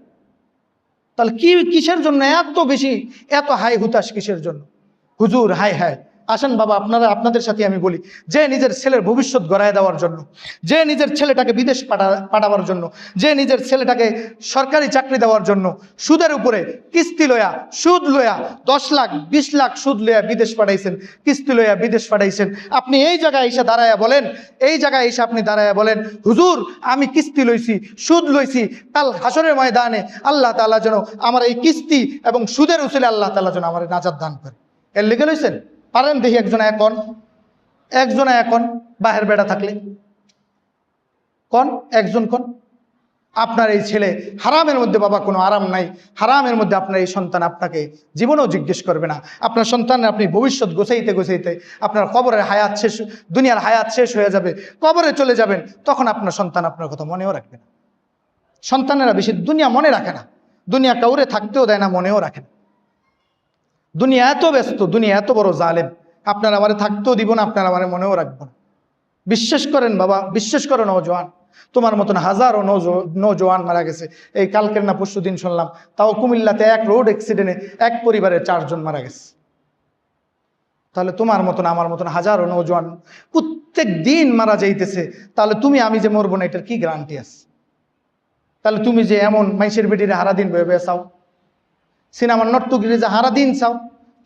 তাহলে কিসের জন্য এত বেশি, এত হাই হুতাশ কিসের জন্য? হুজুর হাই হাই। আসেন বাবা, আপনাদের সাথে আমি বলি, যে নিজের ছেলের ভবিষ্যৎ গড়ায় দেওয়ার জন্য, যে নিজের ছেলেটাকে বিদেশ পাঠাবার জন্য, যে নিজের ছেলেটাকে সরকারি চাকরি দেওয়ার জন্য সুদের উপরে কিস্তি লয়া, সুদ লয়া 10 লাখ 20 লাখ সুদ লয়া বিদেশ পাঠাইছেন, কিস্তি লয়া বিদেশ পাঠাইছেন। আপনি এই জায়গায় এসে দাঁড়ায়া বলেন, এই জায়গায় এসে আপনি দাঁড়ায়া বলেন, হুজুর আমি কিস্তি লইছি, সুদ লইছি, কাল হাসরের ময়দানে আল্লাহ তাআলা যেন আমার এই কিস্তি এবং সুদের উসিলে আল্লাহ তাআলা যেন আমার নাজাত দান করে। এর লিখে লইছেন? পারেন দেখি একজনে এখন বাহের বেড়া থাকলে কোন একজন কোন? আপনার এই ছেলে হারামের মধ্যে, বাবা কোনো আরাম নাই, হারামের মধ্যে আপনার এই সন্তান আপনাকে জীবনেও জিজ্ঞেস করবে না। আপনার সন্তানের আপনি ভবিষ্যৎ গোছাইতে আপনার কবরের হায়াত শেষ, দুনিয়ার হায়াত শেষ হয়ে যাবে, কবরে চলে যাবেন, তখন আপনার সন্তান আপনার কথা মনেও রাখবে না। সন্তানেরা বেশি দুনিয়া মনে রাখে না, দুনিয়া কাউরে থাকতেও দেয় না, মনেও রাখে না। দুনিয়া এত ব্যস্ত, দুনিয়া এত বড় জালেম, আপনার আমারে থাকতেও দিব না, আপনার আমারে মনেও রাখবো না। বিশ্বাস করেন বাবা, বিশ্বাস করো নওজোয়ান, তোমার মতন হাজারো নওজোয়ান মারা গেছে। এই কালকের না পরশু দিন শুনলাম, তাও কুমিল্লাতে এক রোড অ্যাক্সিডেন্টে এক পরিবারের 4 জন মারা গেছে। তাহলে তোমার মতন আমার মতন হাজারো নওজোয়ান প্রত্যেক দিন মারা যাইতেছে। তাহলে তুমি আমি যে মরবো না, এটার কি গ্যারান্টি আছে? তাহলে তুমি যে এমন মাইশের বেটিরে হারাদিন ভেবে চাও, সিনেমার নর্তকীরে যে হারাদিন চাও,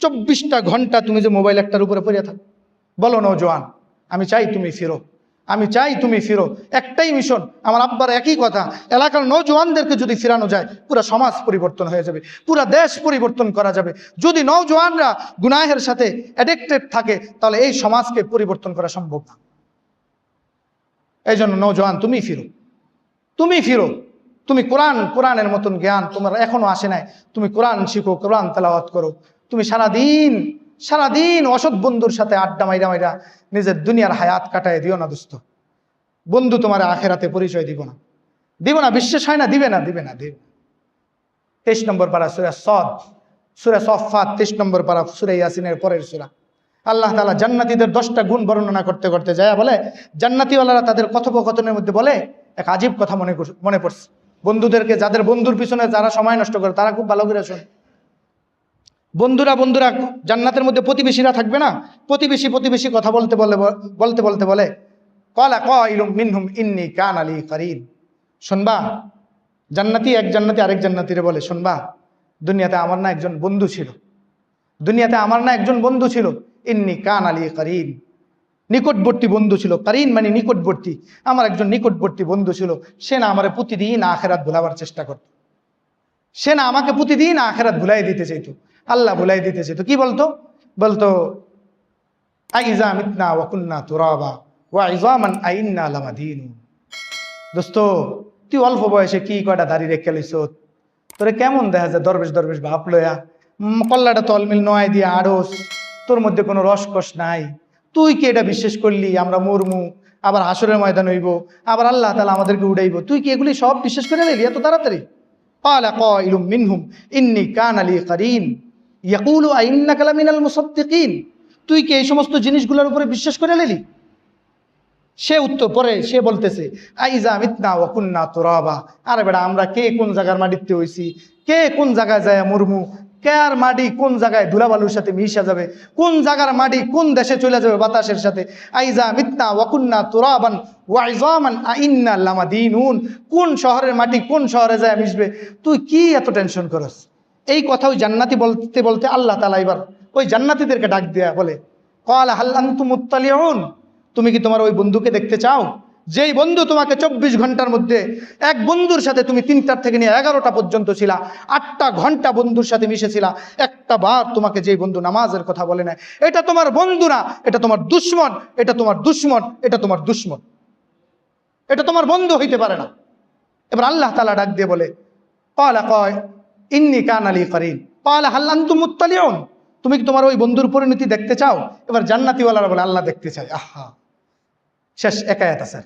24টা ঘন্টা তুমি যে মোবাইল একটার উপরে পড়ে থাকো, বলো নওজোয়ান আমি চাই তুমি ফিরো, আমি চাই তুমি ফিরো। একটাই মিশন, আমার আব্বার একই কথা, এলাকার নওজোয়ানদেরকে যদি ফিরানো যায়, পুরো সমাজ পরিবর্তন হয়ে যাবে, পুরো দেশ পরিবর্তন করা যাবে। যদি নওজোয়ানরা গুনাহের সাথে অ্যাডিক্টেড থাকে, তাহলে এই সমাজকে পরিবর্তন করা সম্ভব না। এই জন্য নওজোয়ান তুমি ফিরো, তুমি ফিরো। তুমি কোরআনের মতন জ্ঞান তোমার এখনো আসে নাই, তুমি কোরআন শিখো, কোরআন তেলাওয়াত করো। তুমি সারাদিন সারাদিন অসৎ বন্ধুর সাথে আড্ডা মাইরা মাইরা নিজের দুনিয়ার হায়াত কাটায় দিও না দোস্ত। বন্ধু তোমার আখেরাতে পরিচয় দিব না, দিব না, বিশ্বাস হয় না, দিবে না, দিবে না, দিবে। 23 নম্বর পারা সূরা সদ, সূরা সফফাত 23 নম্বর পারা, সূরা ইয়াসিনের পরের সূরা। আল্লাহ তাআলা জান্নাতীদের 10টা গুণ বর্ণনা করতে করতে যায় বলে, জান্নাতীওয়ালারা তাদের কথোপকথনের মধ্যে বলে এক আজীব কথা মনে পড়ছে। বন্ধুদেরকে, যাদের বন্ধুর পিছনে যারা সময় নষ্ট করে তারা খুব ভালো করে শোন। বন্ধুরা জান্নাতের মধ্যে প্রতিবেশীরা থাকবে না, প্রতিবেশী কথা বলতে বলে ক্বালা কাইলুম মিনহুম ইন্নী কানা লি কারীন। শুনবা, জান্নাতি এক জান্নাতি আরেক জান্নাতিরে বলে, শুনবা, দুনিয়াতে আমার না একজন বন্ধু ছিল, ইন্নী কানা লি কারীন, নিকটবর্তী বন্ধু ছিল। কারীন মানে নিকটবর্তী, আমার একজন নিকটবর্তী বন্ধু ছিল। সে না আমারে প্রতিদিন আখিরাত ভুলাবার চেষ্টা করত, সে না আমাকে প্রতিদিন আখিরাত ভুলাই দিতে চাইতো, আল্লাহ ভুলাই দিতে চাইতো। কি বলতো আইযা মিতনা ওয়া কুন্না তুরাবা ওয়া ইযামান আইন্না লামাদিনুন। দোস্ত, তুই অল্প বয়সে কি কয়টা দাড়ি রেখে লইছ, তোরে কেমন দেখা যায় দরবেশ ভাব লয়া, কল্লাটা তলমিল নয় দিয়ে আড়স, তোর মধ্যে কোনো রসকস নাই। তুই কি এটা বিশ্বাস করলি আমরা মরমু, আবার হাসরের ময়দান হইব, আবার আল্লাহ তাআলা আমাদেরকে উড়াইব? তুই কি এগুলি সব বিশ্বাস করে নিলি এত তাড়াতাড়ি? ক্বালা কাইলুম মিনহুম ইন্নী কানা লি কারীন ইয়াকুলু আইন্নাকা লামিনাল মুসাদ্দিকিন। তুই কি এই সমস্ত জিনিসগুলোর উপরে বিশ্বাস করে নিলি? সে উত্তর পরে সে বলতেছে আইযা মিতনা ওয়া কুন্না তুরাবা। আরে বেটা, আমরা কে কোন জায়গার মাটিতে হইছি, কে কোন জায়গায় যায় মরমু, কে আর মাটি কোন জায়গায় ধুলাবালুর সাথে মিশা যাবে, কোন জায়গার মাটি কোন দেশে চলে যাবে বাতাসের সাথে। আইযা মিতনা ওয়া কুন্না তুরাবান ওয়া ইযামান আইন্না লামাদিনুন। কোন শহরের মাটি কোন শহরে যায় মিশবে, তুই কি এত টেনশন করস? এই কথা ওই জান্নাতি বলতে বলতে আল্লাহ তাআলা এবার ওই জান্নাতীদেরকে ডাক দেয়া বলে, ক্বালা হাল আনতুম মুত্তালিউন। তুমি কি তোমার ওই বন্ধুকে দেখতে চাও, যেই বন্ধু তোমাকে 24 ঘন্টার মধ্যে এক বন্ধুর সাথে তুমি 3টা থেকে নিয়ে 11টা পর্যন্ত ছিলা, 8টা ঘন্টা বন্ধুর সাথে মিশেছিলা, একটা বার তোমাকে যেই বন্ধু নামাজের কথা বলে না, এটা তোমার বন্ধু না, এটা তোমার দুশ্মন, এটা তোমার দুশ্মন, এটা তোমার দুশ্মন, এটা তোমার বন্ধু হইতে পারে না। এবার আল্লাহ তাআলা ডাক দিয়ে বলে, ক্বালা ইন্নী কানা লি কারীন ক্বালা হাল আনতুম মুত্তালিউন। তুমি কি তোমার ওই বন্ধুর পরিণতি দেখতে চাও? এবার জান্নাতীওয়ালারা বলে আল্লাহ দেখতে চাই। আহা, শেষ একায়াত আছে,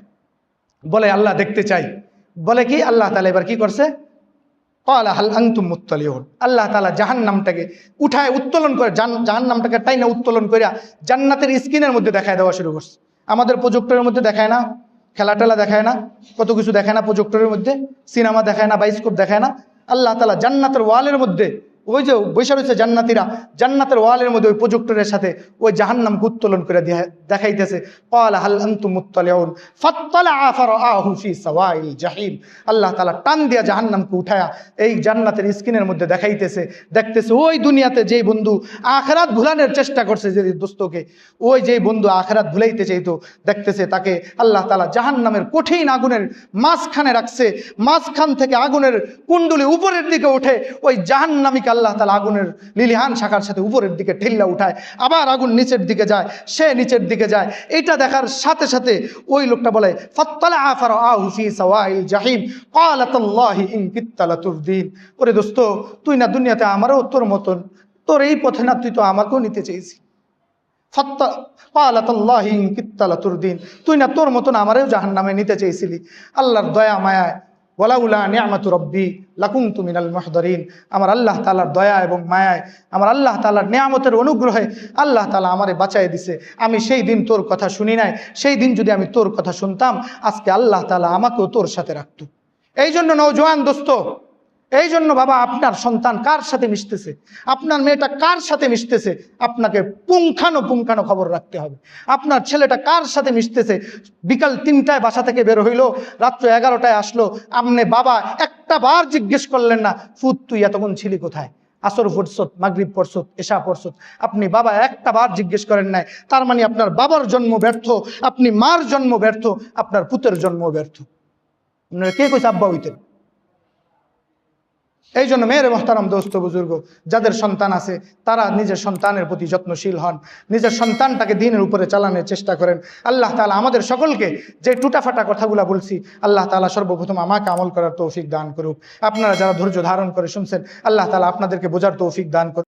বলে আল্লাহ দেখতে চাই। বলে কি আল্লাহ তাআলা এবার কি করছে, ক্বালা হাল আনতুম মুত্তালিউন। আল্লাহ তাআলা জাহান্নামটাকে উঠায় উত্তোলন করে, জাহান্নামটাকে টাইনা উত্তোলন করে জান্নাতের স্ক্রিনের মধ্যে দেখায় দেওয়া শুরু করছে। আমাদের প্রজেক্টরের মধ্যে দেখায় না, খেলা টেলা দেখায় না, কত কিছু দেখায় না প্রজেক্টরের মধ্যে, সিনেমা দেখায় না, বাইস্কোপ দেখায় না। আল্লাহ তাআলা জান্নাতের ওয়ালের মধ্যে, ওই যে বৈশা রয়েছে জান্নাতীরা, জান্নাতের ওয়ালের মধ্যে ওই প্রজেক্টরের সাথে ওই জাহান্নামকে উত্তোলন করে দেখাইতেছে। ক্বালা হাল আনতুম মুত্তালিউন ফাত্তালাআ ফারাআহু ফি সাওয়াইল জাহিম। আল্লাহ তাআলা টান দিয়া জাহান্নামকে উঠায়া এই জান্নাতের স্ক্রিনের মধ্যে দেখতেছে ওই দুনিয়াতে যেই বন্ধু আখিরাত ভুলানোর চেষ্টা করছে যে দোস্তকে, ওই যেই বন্ধু আখিরাত ভুলাইতে চাইতো, দেখতেছে তাকে আল্লাহ তাআলা জাহান্নামের কঠিন আগুনের মাঝখানে রাখছে। মাঝখান থেকে আগুনের কুণ্ডলি উপরের দিকে ওঠে, ওই জাহান্নামীকে আল্লাহ তাআলা আগুনের লিলিহান শাখার সাথে উপরের দিকে ঠেল্লা উঠায়, আবার আগুন নিচের দিকে যায়, সে নিচের দিকে যায়। এটা দেখার সাথে সাথে ওই লোকটা বলে ফাত্তালাআ ফারাআহু ফি সাওয়াইল জাহিম ক্বালা তাল্লাহি ইন কিত্তা লাতুরদিন। ওরে দোস্ত, তুই না দুনিয়াতে আমারও তোর মতন, তোর এই পথে না তুই তো আমাকেও নিতে চেয়েছি। ক্বালা তাল্লাহি ইন কিত্তা লাতুরদিন, তুই না তোর মতন আমারেও জাহান্নামে নিতে চেয়েছিলি। আল্লাহর দয়া মায়ায় ওয়ালাউলা নি'মাতু রাব্বি লাকুনতু মিনাল মুহদারিন। আমার আল্লাহ তাআলার দয়া এবং মায়ায়, আমার আল্লাহ তাআলার নিয়ামতের অনুগ্রহে আল্লাহ তাআলা আমারে বাঁচায় দিছে। আমি সেই দিন তোর কথা শুনি নাই, সেই দিন যদি আমি তোর কথা শুনতাম, আজকে আল্লাহ তাআলা আমাকেও তোর সাথে রাখতো। এই জন্য নওজোয়ান দোস্ত, এই জন্য বাবা, আপনার সন্তান কার সাথে মিশতেছে, আপনার মেয়েটা কার সাথে মিশতেছে, আপনাকে পুঙ্খানো খবর রাখতে হবে। আপনার ছেলেটা কার সাথে মিশতেছে, বিকাল 3টায় বাসা থেকে বের হইলো, রাত্র 11টায় আসলো, আপনি বাবা একটা বার জিজ্ঞেস করলেন না, ফুত তুই এতক্ষণ ছিলি কোথায়, আসর পড়ছত, মাগরিব পড়ছত, এশা পড়ছত, আপনি বাবা একটা বার জিজ্ঞেস করেন নাই। তার মানে আপনার বাবার জন্ম ব্যর্থ, আপনি মার জন্ম ব্যর্থ, আপনার পুতের জন্ম ব্যর্থ। আপনারা কে কইছে আব্বা হইতেন? এই জন্য মেয়েরে মোহতারাম দোস্ত বুজুর্গ, যাদের সন্তান আছে তারা নিজের সন্তানের প্রতি যত্নশীল হন, নিজের সন্তানটাকে দ্বীনের উপরে চালানোর চেষ্টা করেন। আল্লাহ তাআলা আমাদের সকলকে যে টুটাফাটা কথাগুলো বলছি, আল্লাহ তাআলা সর্বপ্রথম আমাকে আমল করার তৌফিক দান করুক। আপনারা যারা ধৈর্য ধারণ করে শুনছেন, আল্লাহ তাআলা আপনাদেরকে বোঝার তৌফিক দান করুক।